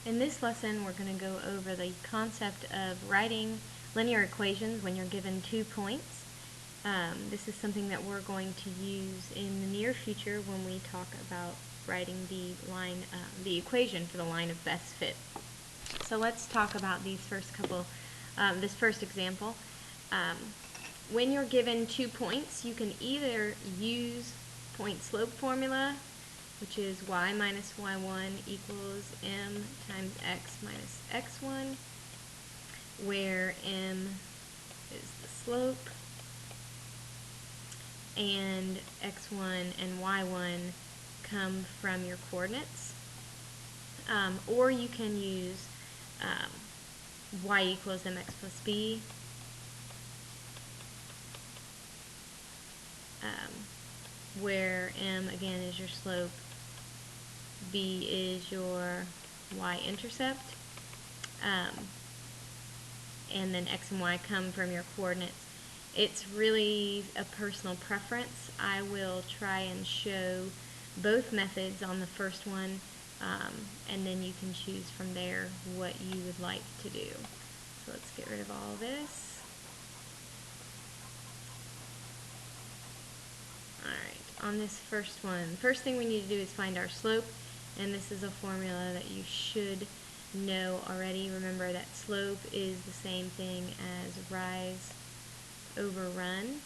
In this lesson, we're going to go over the concept of writing linear equations when you're given 2 points. This is something that we're going to use in the near future when we talk about writing the equation for the line of best fit. So let's talk about these first couple, this first example. When you're given 2 points, you can either use point slope formula, which is y minus y1 equals m times x minus x1, where m is the slope and x1 and y1 come from your coordinates. Or you can use y equals mx plus b, where m again is your slope, b is your y-intercept, and then x and y come from your coordinates. It's really a personal preference. I will try and show both methods on the first one, and then you can choose from there what you would like to do. So let's get rid of all of this. Alright, on this first one, first thing we need to do is find our slope, and this is a formula that you should know already. Remember that slope is the same thing as rise over run,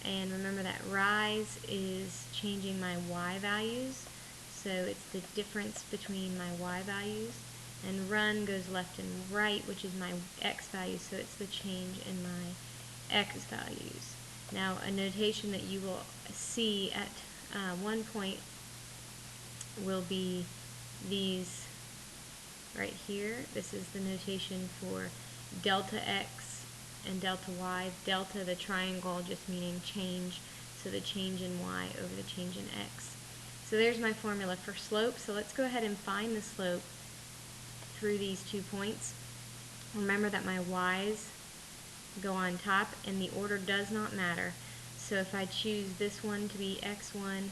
and remember that rise is changing my y values, so it's the difference between my y values, and run goes left and right, which is my x values, so it's the change in my x values. Now, a notation that you will see at one point will be these right here. This is the notation for delta x and delta y. Delta, the triangle, just meaning change, so the change in y over the change in x. So there's my formula for slope. So let's go ahead and find the slope through these 2 points. Remember that my y's go on top, and the order does not matter. So if I choose this one to be x1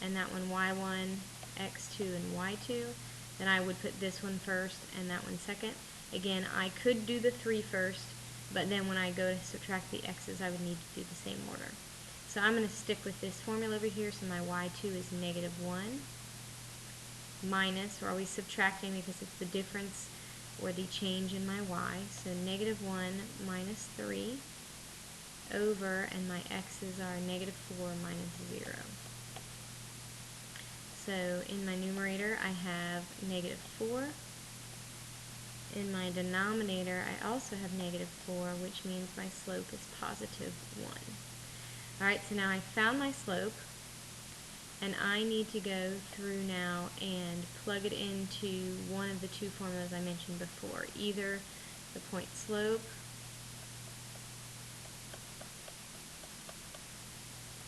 and that one y1, x2 and y2, then I would put this one first and that one second. Again, I could do the 3 first, but then when I go to subtract the x's, I would need to do the same order. So I'm going to stick with this formula over here. So my y2 is -1 minus, we're always subtracting because it's the difference or the change in my y, so -1 minus 3 over, and my x's are -4 minus 0. So in my numerator I have -4. In my denominator I also have -4, which means my slope is +1. Alright, so now I found my slope, and I need to go through now and plug it into one of the 2 formulas I mentioned before, either the point slope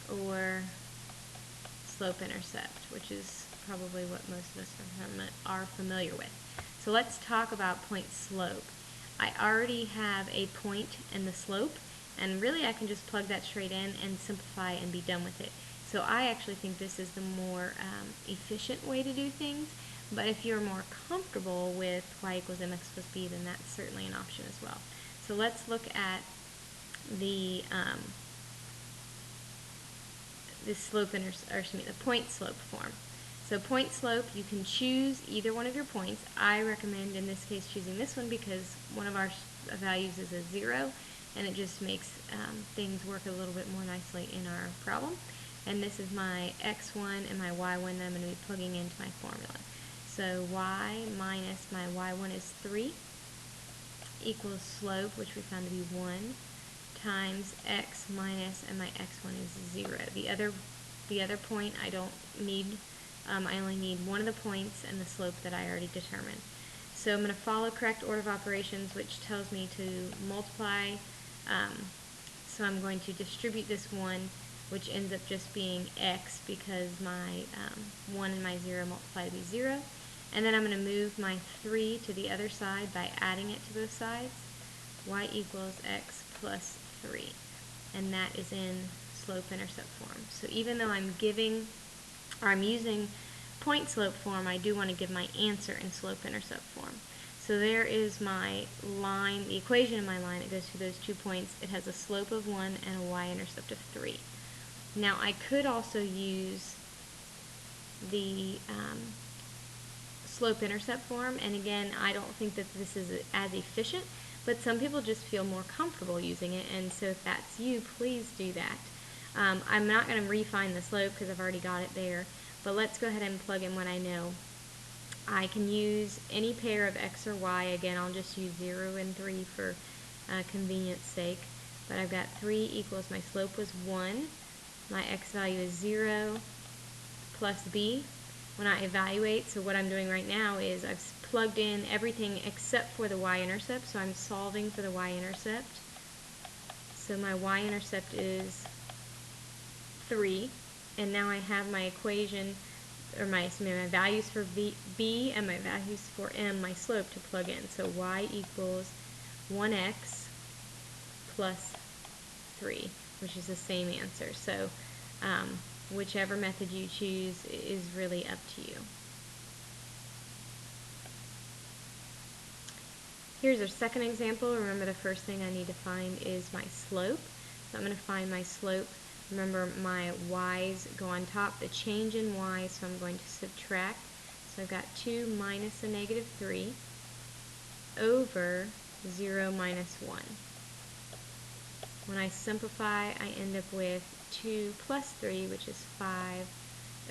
or slope-intercept, which is probably what most of us are familiar with. So let's talk about point slope. I already have a point and the slope, and really I can just plug that straight in and simplify and be done with it. So I actually think this is the more efficient way to do things, but if you're more comfortable with y equals mx plus b, then that's certainly an option as well. So let's look at the the point slope form. So point slope, you can choose either one of your points. I recommend in this case choosing this one because one of our values is a 0, and it just makes things work a little bit more nicely in our problem. And this is my x1 and my y1 that I'm going to be plugging into my formula. So y minus my y1 is 3 equals slope, which we found to be 1, times x minus, and my x1 is 0. The other point I don't need. I only need one of the points and the slope that I already determined. So I'm going to follow correct order of operations, which tells me to multiply. So I'm going to distribute this 1, which ends up just being x because my 1 and my 0 multiply to be 0. And then I'm going to move my 3 to the other side by adding it to both sides. Y equals x plus 3. And that is in slope-intercept form. So even though I'm using point slope form, I do want to give my answer in slope-intercept form. So there is my line, the equation in my line. It goes through those 2 points. It has a slope of 1 and a y-intercept of 3. Now I could also use the slope-intercept form, and again, I don't think that this is as efficient, but some people just feel more comfortable using it, and so if that's you, please do that. I'm not going to refine the slope because I've already got it there, but let's go ahead and plug in what I know. I can use any pair of x or y. Again, I'll just use 0 and 3 for convenience sake, but I've got 3 equals, my slope was 1, my x value is 0 plus b. When I evaluate, so what I'm doing right now is I've plugged in everything except for the y-intercept, so I'm solving for the y-intercept. So my y-intercept is 3, and now I have my equation, or my values for b and my values for m, my slope, to plug in. So y equals 1x plus 3, which is the same answer. So whichever method you choose is really up to you. Here's our second example. Remember, the first thing I need to find is my slope. So I'm going to find my slope. Remember, my y's go on top, the change in y, so I'm going to subtract. So I've got 2 minus a negative 3 over 0 minus 1. When I simplify, I end up with 2 plus 3, which is 5,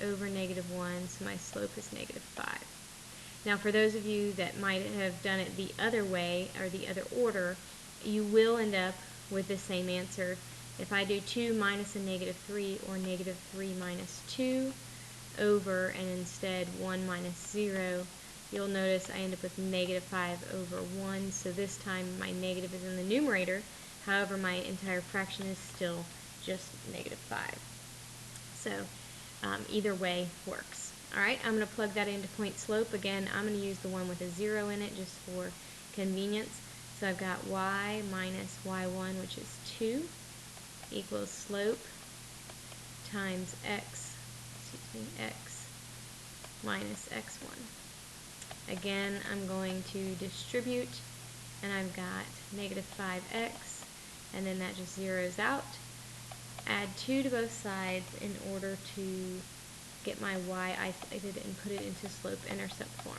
over negative 1, so my slope is negative 5. Now, for those of you that might have done it the other way, or the other order, you will end up with the same answer. If I do 2 minus a negative 3, or negative 3 minus 2, over, and instead 1 minus 0, you'll notice I end up with negative 5 over 1, so this time my negative is in the numerator. However, my entire fraction is still just negative 5. So either way works. Alright, I'm going to plug that into point slope. Again, I'm going to use the one with a 0 in it just for convenience. So I've got y minus y1, which is 2, equals slope times x minus x1. Again, I'm going to distribute, and I've got negative 5x, and then that just zeroes out. Add 2 to both sides in order to get my y isolated and put it into slope-intercept form.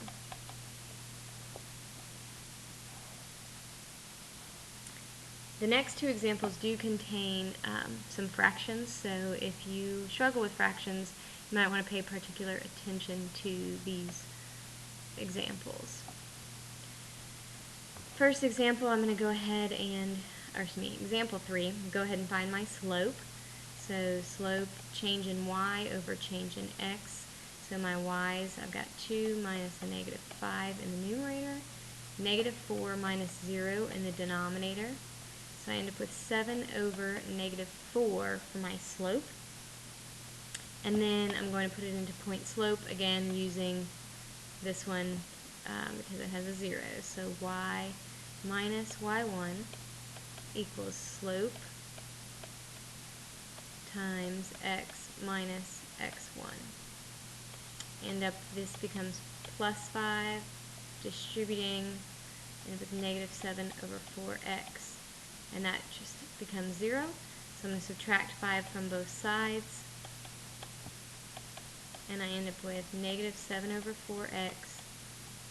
The next two examples do contain some fractions, so if you struggle with fractions, you might want to pay particular attention to these examples. First example, I'm going to go ahead and, example 3, go ahead and find my slope. So slope, change in y over change in x. So my y's, I've got 2 minus a negative 5 in the numerator, negative 4 minus 0 in the denominator. So I end up with 7 over negative 4 for my slope. And then I'm going to put it into point slope, again using this one because it has a 0. So y minus y1 equals slope times x minus x1. End up, this becomes plus 5, distributing, end up with negative 7 over 4x. And that just becomes 0. So I'm going to subtract 5 from both sides, and I end up with negative 7 over 4x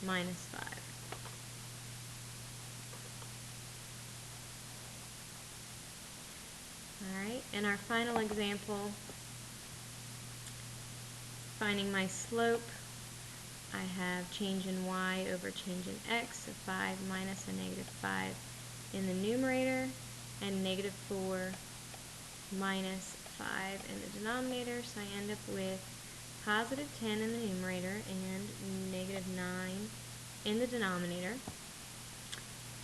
minus 5. Alright, and our final example, finding my slope, I have change in y over change in x, so 5 minus a negative 5 in the numerator, and negative 4 minus 5 in the denominator, so I end up with positive 10 in the numerator and negative 9 in the denominator.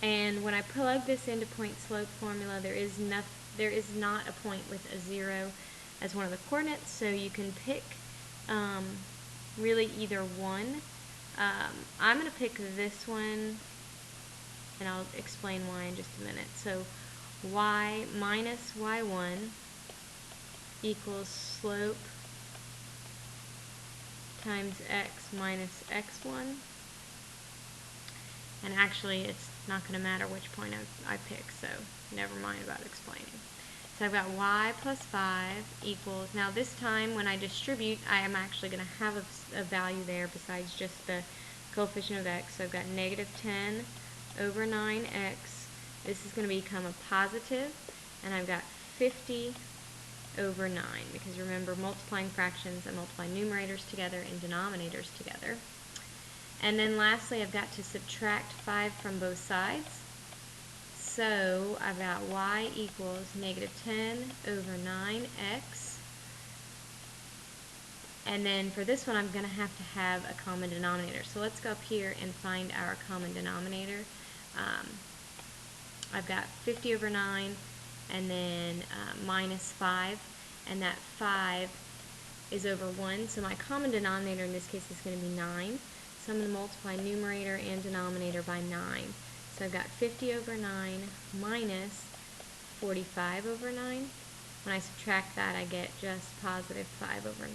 And when I plug this into point slope formula, there is not a point with a 0 as one of the coordinates, so you can pick really either one. I'm going to pick this one, and I'll explain why in just a minute. So y minus y1 equals slope times x minus x1. And actually, it's not going to matter which point I pick, so never mind about explaining. So I've got y plus 5 equals, now this time when I distribute, I am actually going to have a value there besides just the coefficient of x. So I've got negative 10 over 9x. This is going to become a positive, and I've got 50 over 9, because remember, multiplying fractions, I multiply numerators together and denominators together. And then lastly, I've got to subtract 5 from both sides. So I've got y equals negative 10 over 9x. And then for this one, I'm going to have a common denominator. So let's go up here and find our common denominator. I've got 50 over 9 and then minus 5. And that 5 is over 1. So my common denominator in this case is going to be 9. So I'm going to multiply numerator and denominator by 9. So I've got 50 over 9 minus 45 over 9. When I subtract that, I get just positive 5 over 9.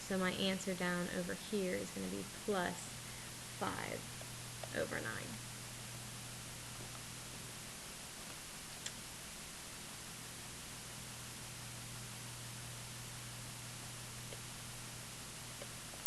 So my answer down over here is going to be plus 5 over 9.